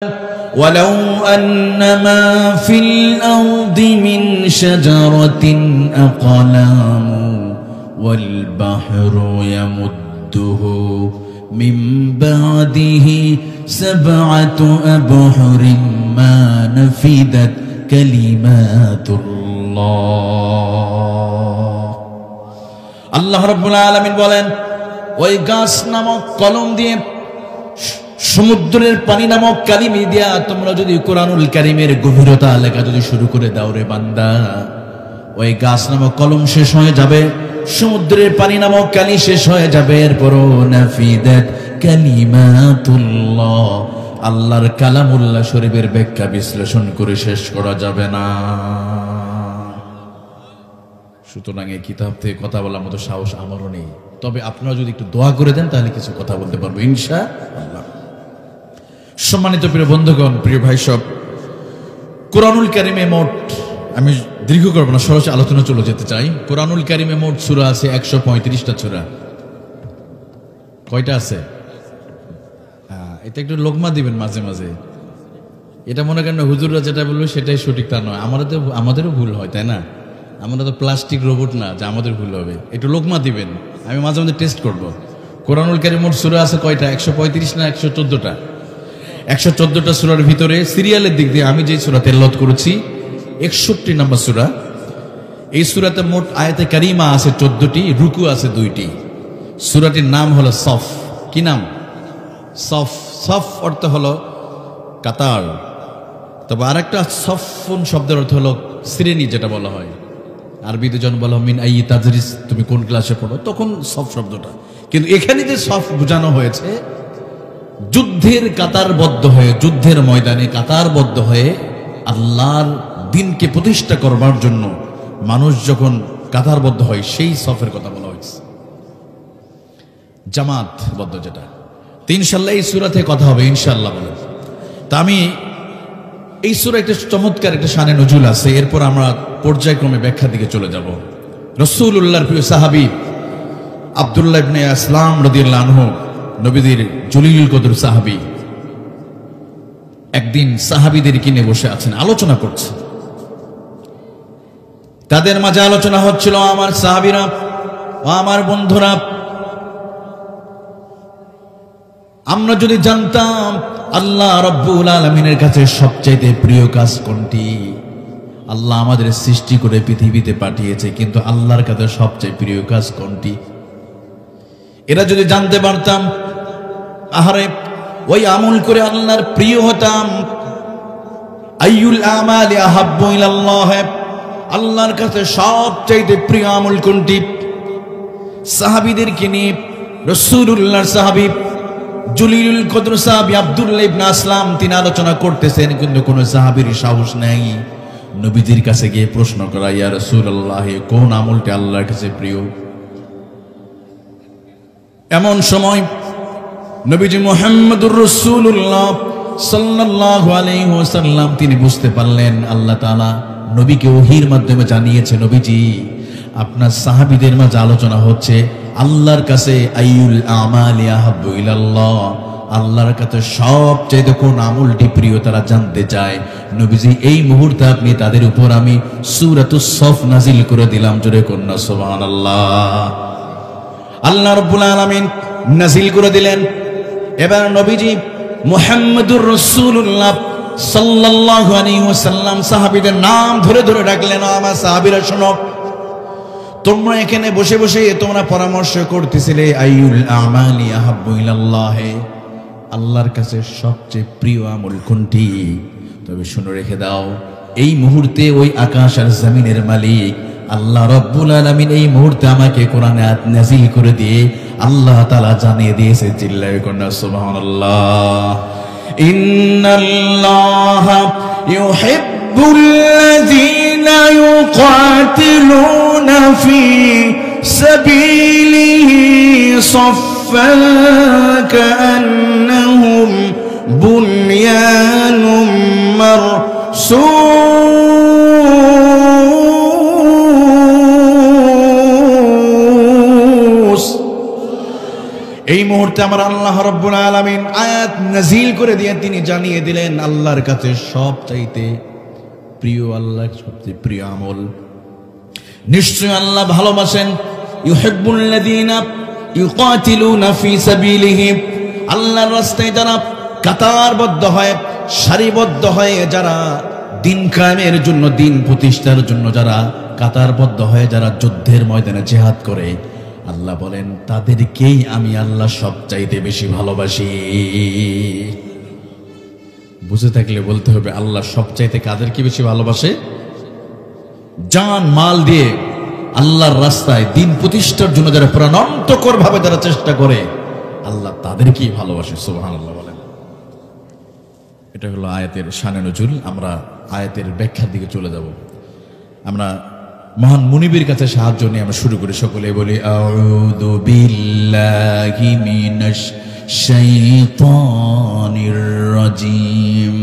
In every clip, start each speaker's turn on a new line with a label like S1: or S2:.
S1: ولو أن ما في الأرض من شجرة أقلام والبحر يمده من بعده 7 أبحر ما نفدت كلمات الله আল্লাহ রাব্বুল আলামিন বলেন ওই গাছ নামক কলম দিয়ে সমুদ্রের পানি নামক কালিমা দিয়া তোমরা যদি কোরআনুল কারীমের গভীরতা লেখা যদি শুরু করে দাও রে বান্দা, ওই গাছ নামক কলম শেষ হয়ে যাবে, সমুদ্রের পানি নামক কালি শেষ হয়ে যাবে, এরপরও নাফিদাত কালিমাতুল্লাহ, আল্লাহর কালামুল্লাহ শরীফের ব্যাখ্যা বিশ্লেষণ করে শেষ করা যাবে না। সুতরাং এই কিতাব থেকে কথা বলার মতো সাহস আমারও নেই, তবে আপনারা যদি একটু দোয়া করে দেন তাহলে কিছু কথা বলতে পারবো ইনশাআল্লাহ। সম্মানিত প্রিয় বন্ধুগণ, প্রিয় ভাই সব, কোরআনুল কারীমে মোট, আমি দীর্ঘ করব না, সরাসরি আলোচনা চলে যেতে চাই। কোরআনুল কারীমে মোট সূরা আছে 135টা সূরা। কয়টা আছে? এটা একটু লোকমা দিবেন মাঝে মাঝে। এটা মনে করেন হুজুররা যেটা বলবে সেটাই সঠিক তা নয়, আমাদেরও ভুল হয়, তাই না? আমরা তো প্লাস্টিক রোবট না যে আমাদের ভুল হবে। একটু লোকমা দিবেন, আমি মাঝে মাঝে টেস্ট করব। কোরআনুল কারীম মোট সূরা আছে কয়টা? 135 না 114টা? 114টা সূরার ভিতরে সিরিয়ালের দিক দিয়ে আমি যে সূরা তেলাওয়াত করেছি 61 নম্বর সূরা। এই সূরাতে মোট আয়াতে কারিমা আছে 14টি, রুকু আছে 2টি। সূরাটির নাম হলো সফ। কি নাম? সফ। সফ অর্থ হলো কাতার। তবে আরেকটা সফুন শব্দের অর্থ হলো শ্রেণী, যেটা বলা হয় আরবিতে যখন বলা হয় মিন আই তাজরিস, তুমি কোন ক্লাসে পড়ো, তখন সফ শব্দটা। কিন্তু এখানে যে সফ বোঝানো হয়েছে, যুদ্ধের কাতারবদ্ধ হয়ে, যুদ্ধের ময়দানে কাতারবদ্ধ হয়ে আল্লাহর দিনকে প্রতিষ্ঠা করবার জন্য মানুষ যখন কাতারবদ্ধ হয়, সেই সফের কথা বলা হয়েছে, জামাতবদ্ধ যেটা। তো ইনশাআল্লাহ এই সূরা থেকে কথা হবে ইনশাআল্লাহ বলে। তা আমি এই সূরা একটা চমৎকার একটা শানে নজুল আছে, এরপর আমরা পর্যায়ক্রমে ব্যাখ্যার দিকে চলে যাব। রাসূলুল্লাহর প্রিয় সাহাবী আব্দুল্লাহ ইবনে আসলাম রাদিয়াল্লাহু আনহু, নবীদের জলিলুল কদর সাহাবী, একদিন সাহাবীদের কিনে বসে আছেন, আলোচনা করছে। তাদের মাঝে আলোচনা হচ্ছিল, আমার সাহাবীরা, আমার বন্ধুরা, আমরা যদি জানতাম আল্লাহ রাব্বুল আলামিনের কাছে সবচাইতে প্রিয় কাজ কোনটি, আল্লাহ আমাদের সৃষ্টি করে পৃথিবীতে পাঠিয়েছে, কিন্তু আল্লাহর কাছে সবচেয়ে প্রিয় কাজ কোনটি, এরা যদি জানতে পারতাম, আহারে ওই আমল করে আল্লাহর প্রিয় হতাম। আইয়ুল আমালি আহাব্বু ইলাল্লাহ, আল্লাহর কাছে সবচাইতে প্রিয় আমল কোনটি? সাহাবীদেরকে নিয়ে রাসূলুল্লাহর সাহাবী জলিলুল কদর সাহাবী আব্দুল্লাহ ইবনে আসলাম তিনি আলোচনা করতেছেন, কিন্তু কোন সাহাবীর সাহস নেই নবীজির কাছে গিয়ে প্রশ্ন করা, ইয়া রাসূলুল্লাহ, কোন আমলটি আল্লাহর কাছে প্রিয়? এমন সময় নবীজি মুহাম্মদুর রাসূলুল্লাহ সাল্লাল্লাহু আলাইহি ওয়াসাল্লাম তিনি বুঝতে পারলেন আল্লাহ তাআলা নবীকে ওহীর মাধ্যমে জানিয়েছে, নবীজি আপনার সাহাবীদের মাঝে আলোচনা হচ্ছে আল্লাহর কাছে আইয়ুল আমালি আহাব্বু ইলাল্লাহ, আল্লাহর কাছে সবচেয়ে কোন আমলটি প্রিয় তারা জানতে চায়। নবীজি এই মুহূর্তে আপনি তাদের উপর আমি সূরাতুস সফ নাজিল করে দিলাম, জোরে কন্যা সুবহানাল্লাহ। আল্লাহ রাব্বুল আলামিন নাজিল করে দিলেন। এবার নবীজি মুহাম্মদুর রাসূলুল্লাহ সাল্লাল্লাহু আলাইহি ওয়াসাল্লাম সাহাবীদের নাম ধরে ধরে ডাকলেন, আমার সাহাবীরা শোনো, তোমরা এখানে বসে বসে তোমরা পরামর্শ করতেছিলে আইয়ুল আমালি আহাব্বু ইলাল্লাহ, আল্লাহর কাছে সবচেয়ে প্রিয় আমল কোনটি? তবে শুনে রেখে দাও, এই মুহূর্তে ওই আকাশ আর জমিনের মালিক আল্লাহ রাব্বুল আলামিন এই মুহূর্তে আমাকে কোরআনে আয়াত নাযিল করে দিয়ে আল্লাহ তাআলা জানিয়ে দিয়েছে, চিল্লায়ে কন্যা সুবহানাল্লাহ, ইন্নাল্লাহা ইউহিব্বুল্লাযীনা ইউকাতিলুনা ফী সাবিলিহি সাফফান কাআন্নাহুম বুনয়ানুম মারসুস। এই মুহূর্তে আমার আল্লাহ রাব্বুল আলামিন আয়াত নাজিল করে দিয়ে তিনি জানিয়ে দিলেন আল্লাহর কাছে সবচাইতে প্রিয়, আল্লাহর সবচেয়ে প্রিয় আমল নিশ্চয় আল্লাহ ভালোবাসেন ইউহিব্বুল্লাযীনা ইউকাতিলুনা ফি সাবিলিহি, আল্লাহর রাস্তায় যারা কাতারবদ্ধ হয়, সারিবদ্ধ হয়ে যারা দিন কায়েমের জন্য, দিন প্রতিষ্ঠার জন্য যারা কাতারবদ্ধ হয়ে যারা যুদ্ধের ময়দানে জিহাদ করে, আল্লাহ বলেন তাদেরকেই আমি আল্লাহ সবচাইতে বেশি ভালোবাসি। বুঝে থাকলে বলতে হবে আল্লাহ সবচাইতে কাদেরকে বেশি ভালোবাসে? জান মাল দিয়ে আল্লাহর রাস্তায় দিন প্রতিষ্ঠার জন্য যারা প্রাণান্তকর ভাবে যারা চেষ্টা করে, আল্লাহ তাদেরকেই ভালোবাসে। সুবহানাল্লাহ বলেন। এটা হলো আয়াতের শানে নজুল। আমরা আয়াতের ব্যাখ্যার দিকে চলে যাব। আমরা মহান মুনিবের কাছে সাহায্য নিয়ে আমরা শুরু করি। সকলে বলি আউযু বিল্লাহি মিনাশ শাইতানির রাজিম,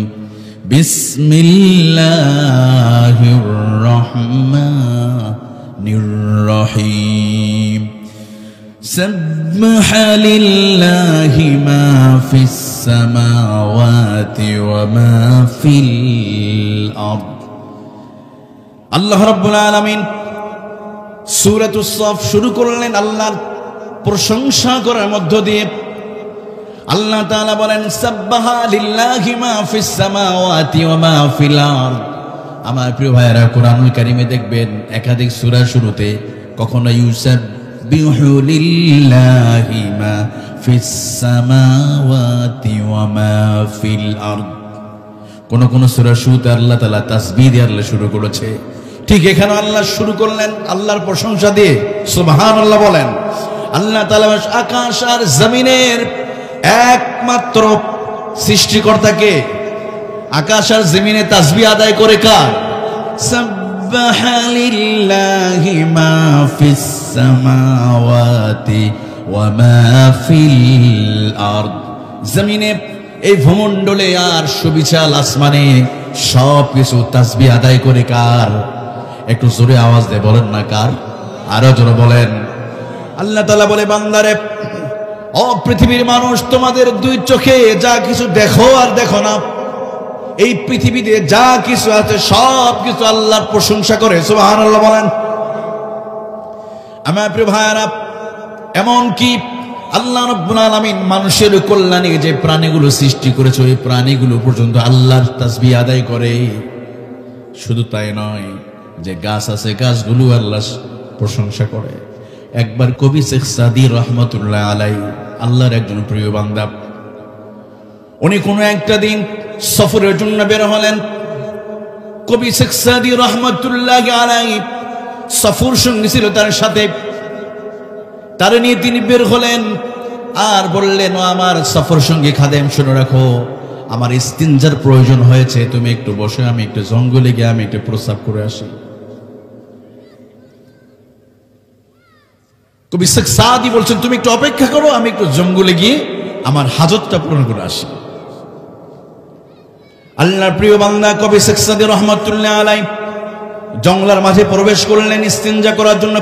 S1: বিসমিল্লাহির রাহমানির রহিম। সাব্বাহা লিল্লাহি মা ফিস সামাওয়াতি ওয়া মা ফিল আরদ। আল্লাহ রাব্বুল আলামিন সূরাতুস সাফ শুরু করলেন আল্লাহর প্রশংসা করার মধ্য দিয়ে। আল্লাহ তাআলা বলেন সাব্বাহা লিল্লাহি মা ফিস সামাওয়াতি ওয়া মা ফিল আরদ। আমার প্রিয় ভাইয়েরা, কোরআনুল কারীমে দেখবেন একাধিক সূরা শুরুতে কখনো ইউসাব্বিহু লিল্লাহি মা ফিস সামাওয়াতি ওয়া মা ফিল আরদ। কোন কোন সূরা শুরুতে আল্লাহ তাআলা তাসবিহ দিয়ে আল্লাহ শুরু করেছে। ঠিক এখানে আল্লাহ শুরু করলেন আল্লাহর প্রশংসা দিয়ে। সুবহানাল্লাহ বলেন। আল্লাহ তাআলা আকাশ আর জমিনের একমাত্র সৃষ্টিকর্তাকে। আকাশ আর জমিনে তাসবিহ আদায় করে কার? সাব্বাহা লিল্লাহি মা ফিস সামাওয়াতি ওয়া মা ফিল আরদ। জমিনে, এই ভূমণ্ডলে আর সুবিশাল আসমানে সবকিছু তাসবিহ আদায় করে কার? একটু জোরে আওয়াজ দিয়ে বলেন না কার? আরো জোরে বলেন। আল্লাহ তাআলা বলে বান্দারে, ও পৃথিবীর মানুষ, তোমাদের দুই চোখে যা কিছু দেখো আর দেখো না, এই পৃথিবীতে যা কিছু আছে সব কিছু আল্লাহর প্রশংসা করে। সুবহানাল্লাহ বলেন। আমার প্রিয় ভাইরা, এমন কি আল্লাহ রাব্বুল আলামিন মানুষের কল্যাণে যে প্রাণীগুলো সৃষ্টি করেছে, ওই প্রাণীগুলো পর্যন্ত আল্লাহর তাসবিহ আদায় করে। শুধু তাই নয়, যে গাছ আছে গাছগুলো আল্লাহর প্রশংসা করে। একবার কবি শেখ সাদী রহমতুল্লাহ আলাইহি, আল্লাহর একজন প্রিয় বান্দা, উনি কোনো একটা দিন সফরের জন্য বের হলেন। কবি শেখ সাদী রহমতুল্লাহ আলাইহি সফর সঙ্গী ছিল তার সাথে। তারে নিয়ে তিনি বের হলেন আর বললেন, ও আমার সফর সঙ্গী খাদেম, শুনে রাখো, আমার ইস্তিনজার প্রয়োজন হয়েছে, তুমি একটু বসে, আমি একটু জঙ্গলে গিয়ে আমি একটু প্রস্রাব করে আসি। কবি শেখ সাদী বলছেন, তুমি একটু অপেক্ষা করো, আমি একটু জঙ্গলে গিয়ে আমার হাজতটা পূরণ করে আসি। আল্লাহর প্রিয় বান্দা কবি শেখ সাদী রহমতুল্লাহ আলাইহি জঙ্গলের মাঝে প্রবেশ করলেন ইস্তিনজা করার জন্য।